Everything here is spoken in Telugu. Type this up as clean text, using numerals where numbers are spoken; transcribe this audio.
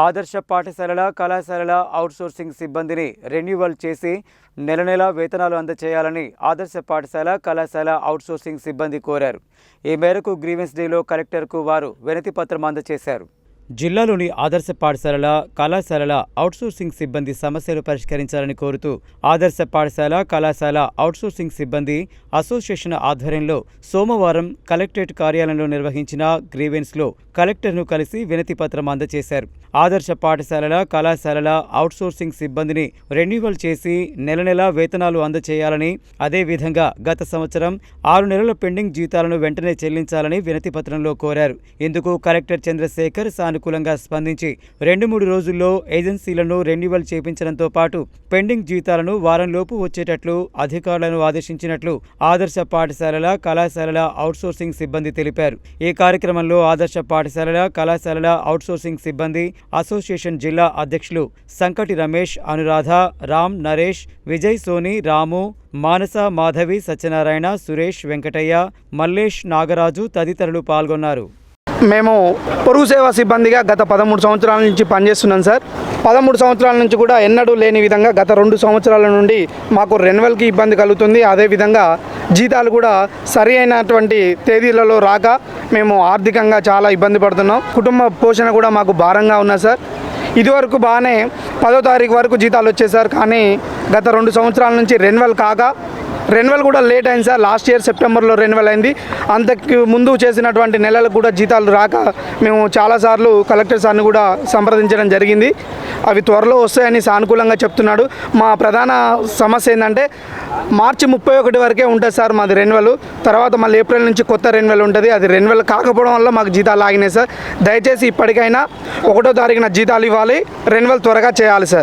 ఆదర్శ పాఠశాలల కళాశాలల అవుట్సోర్సింగ్ సిబ్బందిని రెన్యువల్ చేసి నెల నెలా వేతనాలు అందజేయాలని ఆదర్శ పాఠశాల కళాశాల అవుట్సోర్సింగ్ సిబ్బంది కోరారు. ఈ మేరకు గ్రీవెన్స్ డేలో కలెక్టర్కు వారు వినతి పత్రం అందజేశారు. జిల్లాలోని ఆదర్శ పాఠశాలల కళాశాలల అవుట్సోర్సింగ్ సిబ్బంది సమస్యలు పరిష్కరించాలని కోరుతూ ఆదర్శ పాఠశాల కళాశాల అవుట్సోర్సింగ్ సిబ్బంది అసోసియేషన్ ఆధ్వర్యంలో సోమవారం కలెక్టరేట్ కార్యాలయంలో నిర్వహించిన గ్రీవెన్స్లో కలెక్టర్ను కలిసి వినతి పత్రం అందజేశారు. ఆదర్శ పాఠశాలల కళాశాలల అవుట్సోర్సింగ్ సిబ్బందిని రెన్యువల్ చేసి నెల నెలా వేతనాలు అందజేయాలని, అదేవిధంగా గత సంవత్సరం 6 నెలల పెండింగ్ జీతాలను వెంటనే చెల్లించాలని వినతి పత్రంలో కోరారు. ఇందుకు కలెక్టర్ చంద్రశేఖర్ సానుకూలంగా స్పందించి 2-3 రోజుల్లో ఏజెన్సీలను రెన్యువల్ చేపించడంతో పాటు పెండింగ్ జీతాలను వారంలోపు వచ్చేటట్లు అధికారులను ఆదేశించినట్లు ఆదర్శ పాఠశాలల కళాశాలల అవుట్సోర్సింగ్ సిబ్బంది తెలిపారు. ఈ కార్యక్రమంలో ఆదర్శ పాఠశాలల కళాశాలల అవుట్సోర్సింగ్ సిబ్బంది అసోసియేషన్ జిల్లా అధ్యక్షులు సంకటి రమేష్, అనురాధ, రామ్, నరేష్, విజయ్, సోని, రాము, మానస, మాధవి, సత్యనారాయణ, సురేష్, వెంకటయ్య, మల్లేష్, నాగరాజు తదితరులు పాల్గొన్నారు. మేము పొరుగు సేవా సిబ్బందిగా గత 13 సంవత్సరాల నుంచి పనిచేస్తున్నాం సార్. 13 సంవత్సరాల నుంచి కూడా ఎన్నడూ లేని విధంగా గత 2 సంవత్సరాల నుండి మాకు రెన్యువల్కి ఇబ్బంది కలుగుతుంది. అదేవిధంగా జీతాలు కూడా సరి అయినటువంటి తేదీలలో రాక మేము ఆర్థికంగా చాలా ఇబ్బంది పడుతున్నాం. కుటుంబ పోషణ కూడా మాకు భారంగా ఉన్నది సార్. ఇదివరకు బాగానే 10వ తారీఖు వరకు జీతాలు వచ్చేసారు, కానీ గత 2 సంవత్సరాల నుంచి రెన్యువల్ కూడా లేట్ అయింది సార్. లాస్ట్ ఇయర్ సెప్టెంబర్లో రెన్యువల్ అయింది. అంతకు ముందు చేసినటువంటి నెలలకు కూడా జీతాలు రాక మేము చాలాసార్లు కలెక్టర్ సార్ని కూడా సంప్రదించడం జరిగింది. అవి త్వరలో వస్తాయని సానుకూలంగా చెప్తున్నాడు. మా ప్రధాన సమస్య ఏంటంటే మార్చి 31 వరకే ఉంటుంది సార్ మాది రెన్యువల్. తర్వాత మళ్ళీ ఏప్రిల్ నుంచి కొత్త రెన్యువల్ ఉంటుంది. అది రెన్యువల్ కాకపోవడం వల్ల మాకు జీతాలు ఆగినాయి సార్. దయచేసి ఇప్పటికైనా 1వ తారీఖున జీతాలు ఇవ్వాలి, రెన్యువల్ త్వరగా చేయాలి సార్.